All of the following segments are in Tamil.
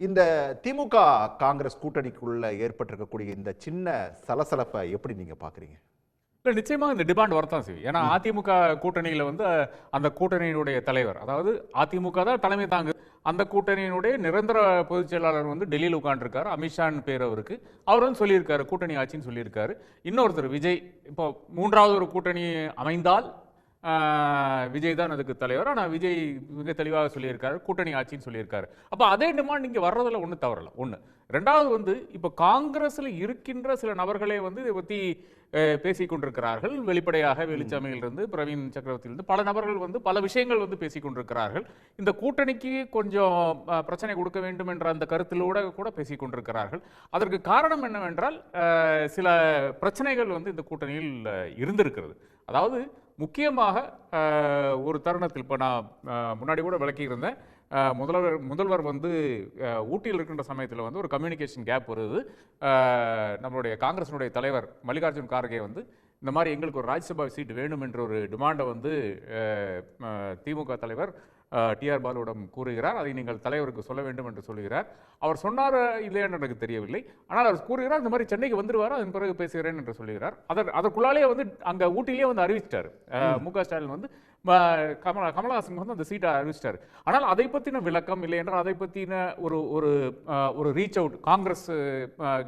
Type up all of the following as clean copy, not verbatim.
இந்த திமுக காங்கிரஸ் கூட்டணிக்குள்ள ஏற்பட்டிருக்கக்கூடிய இந்த சின்ன சலசலப்பை எப்படி நீங்க பாக்குறீங்க? இல்ல நிச்சயமா இந்த டிமாண்ட் வரத்தான் செய்யும். ஏன்னா அதிமுக கூட்டணியில வந்து அந்த கூட்டணியினுடைய தலைவர், அதாவது அதிமுக தான் தலைமை தாங்கு. அந்த கூட்டணியினுடைய நிரந்தர பொதுச் செயலாளர் வந்து டெல்லியில் உட்காந்துருக்காரு. அமித்ஷான்னு பேர் அவருக்கு. அவர் வந்து சொல்லியிருக்காரு, கூட்டணி ஆட்சின்னு சொல்லியிருக்காரு. இன்னொருத்தர் விஜய், இப்போ மூன்றாவது ஒரு கூட்டணி அமைந்தால் விஜய் தான் அதுக்கு தலைவர். ஆனால் விஜய் மிக தெளிவாக சொல்லியிருக்காரு, கூட்டணி ஆட்சின்னு சொல்லியிருக்காரு. அப்போ அதே டிமாண்ட் இங்கே வர்றதில் ஒன்றும் தவறல. ஒன்று. ரெண்டாவது வந்து இப்போ காங்கிரஸில் இருக்கின்ற சில நபர்களே வந்து இதை பற்றி பேசிக் கொண்டிருக்கிறார்கள். வெளிப்படையாக வெளிச்சாமியிலிருந்து பிரவீன் சக்கரவர்த்தியிலிருந்து பல நபர்கள் வந்து பல விஷயங்கள் வந்து பேசிக் கொண்டிருக்கிறார்கள். இந்த கூட்டணிக்கு கொஞ்சம் பிரச்சனை கொடுக்க வேண்டும் என்ற அந்த கருத்திலோட கூட பேசிக் கொண்டிருக்கிறார்கள். அதற்கு காரணம் என்னவென்றால் சில பிரச்சனைகள் வந்து இந்த கூட்டணியில் இருந்திருக்கிறது. அதாவது முக்கியமாக ஒரு தருணத்தில் இப்போ நான் முன்னாடி கூட விளக்கியிருந்தேன். முதல்வர் வந்து ஊட்டியில் இருக்கின்ற சமயத்தில் வந்து ஒரு கம்யூனிகேஷன் கேப் வருது. நம்மளுடைய காங்கிரஸினுடைய தலைவர் மல்லிகார்ஜுன் கார்கே வந்து இந்த மாதிரி எங்களுக்கு ஒரு ராஜ்யசபா சீட் வேணும் என்ற ஒரு டிமாண்டை வந்து திமுக தலைவர் டிஆர் பாலுவிடம் கூறுகிறார். அதை நீங்கள் தலைவருக்கு சொல்ல வேண்டும் என்று சொல்லுகிறார். அவர் சொன்னார் இல்லையா என்று எனக்கு தெரியவில்லை. ஆனால் அவர் கூறுகிறார் இந்த மாதிரி சென்னைக்கு வந்துருவார், அதன் பிறகு பேசுகிறேன் என்று சொல்லுகிறார். அதற்குள்ளாலே வந்து அங்கே ஊட்டிலேயே வந்து அறிவிச்சிட்டார். மு.க. ஸ்டாலின் வந்து கமலஹாசன் வந்து அந்த சீட்டை அறிவிச்சிட்டார். ஆனால் அதை பற்றின விளக்கம் இல்லை என்றால் அதை பற்றின ஒரு ரீச் அவுட் காங்கிரஸ்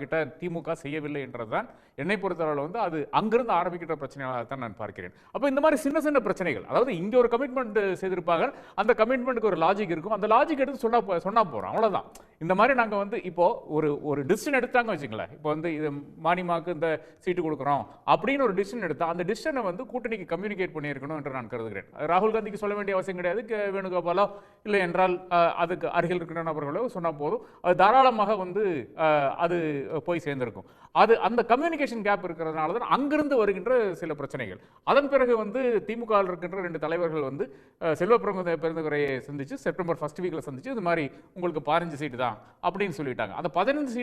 கிட்ட திமுக செய்யவில்லை என்றதுதான் என்னை பொறுத்தவரை வந்து அது அங்கிருந்து ஆரம்பிக்கிற பிரச்சனையாக தான் நான் பார்க்கிறேன். அப்போ இந்த மாதிரி சின்ன சின்ன பிரச்சனைகள், அதாவது இங்கே ஒரு கமிட்மெண்ட் செய்திருப்பாங்க, அந்த கமிட்மெண்ட்டுக்கு ஒரு லாஜிக் இருக்கும், அந்த லாஜிக் எடுத்து சொன்னா போகிறோம், அவ்வளோதான். இந்த மாதிரி நாங்கள் வந்து இப்போ ஒரு டிசிஷன் எடுத்தாங்க வச்சுங்களேன். இப்போ வந்து இது மானிமாக்கு இந்த சீட்டு கொடுக்குறோம் அப்படின்னு ஒரு டிசிஷன் எடுத்தால் அந்த டிசிஷனை வந்து கூட்டணிக்கு கம்யூனிகேட் பண்ணியிருக்கணும் என்று நான் கருதுகிறேன். ராகுல் காந்திக்கு சொல்ல வேண்டிய அவசியம் கிடையாது. வேணுகோபாலோ இல்லை என்றால் அதுக்கு அருகில் இருக்கிற நபர்களோ சொன்னால் போதும், அது தாராளமாக வந்து அது போய் சேர்ந்திருக்கும். அது அந்த கம்யூனிகேஷன் கேப் இருக்கிறதுனால தான் அங்கிருந்து வருகின்ற சில பிரச்சனைகள். அதன் பிறகு வந்து திமுக இருக்கின்ற 2 தலைவர்கள் வந்து செல்வ பெருந்தகரையை சந்திச்சு செப்டம்பர் 1 வீக்ல சந்திச்சு இது மாதிரி உங்களுக்கு 15 சீட்டு தான் அப்படின்னு சொல்லிட்டாங்க. அந்த 15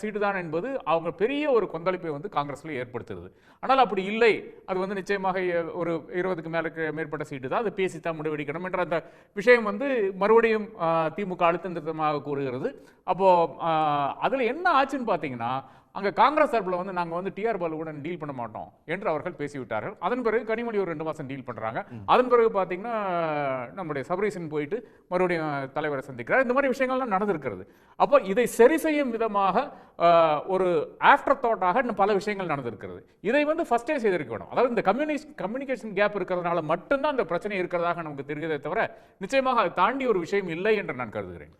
சீட்டு தான் என்பது அவங்க பெரிய ஒரு கொந்தளிப்பை வந்து காங்கிரஸ்ல ஏற்படுத்துது. ஆனால் அப்படி இல்லை, அது வந்து நிச்சயமாக ஒரு 20க்கு மேற்பட்ட சீட்டு தான், அது பேசித்தான் முடிவெடுக்கணும் என்ற அந்த விஷயம் வந்து மறுபடியும் திமுக அழுத்தம் திருத்தமாக கூறுகிறது. அப்போ அதுல என்ன ஆச்சுன்னு பார்த்தீங்கன்னா, அங்கே காங்கிரஸ் தரப்பில் வந்து நாங்கள் வந்து டிஆர் பாலுவுடன் டீல் பண்ண மாட்டோம் என்று அவர்கள் பேசிவிட்டார்கள். அதன் பிறகு கனிமொழி ஒரு 2 மாதம் டீல் பண்ணுறாங்க. அதன் பிறகு பார்த்தீங்கன்னா நம்முடைய சபரீசன் போயிட்டு மறுபடியும் தலைவரை சந்திக்கிறார். இந்த மாதிரி விஷயங்கள்லாம் நடந்திருக்கிறது. அப்போ இதை சரி செய்யும் விதமாக ஒரு ஆஃப்டர் தாட்டாக இன்னும் பல விஷயங்கள் நடந்திருக்கிறது. இதை வந்து ஃபர்ஸ்டே செய்திருக்க வேணும். அதாவது இந்த கம்யூனிகேஷன் கேப் இருக்கிறதுனால மட்டும்தான் இந்த பிரச்சனை இருக்கிறதாக நமக்கு தெரிகிறதே தவிர நிச்சயமாக அதை தாண்டி ஒரு விஷயம் இல்லை என்று நான் கருதுகிறேன்.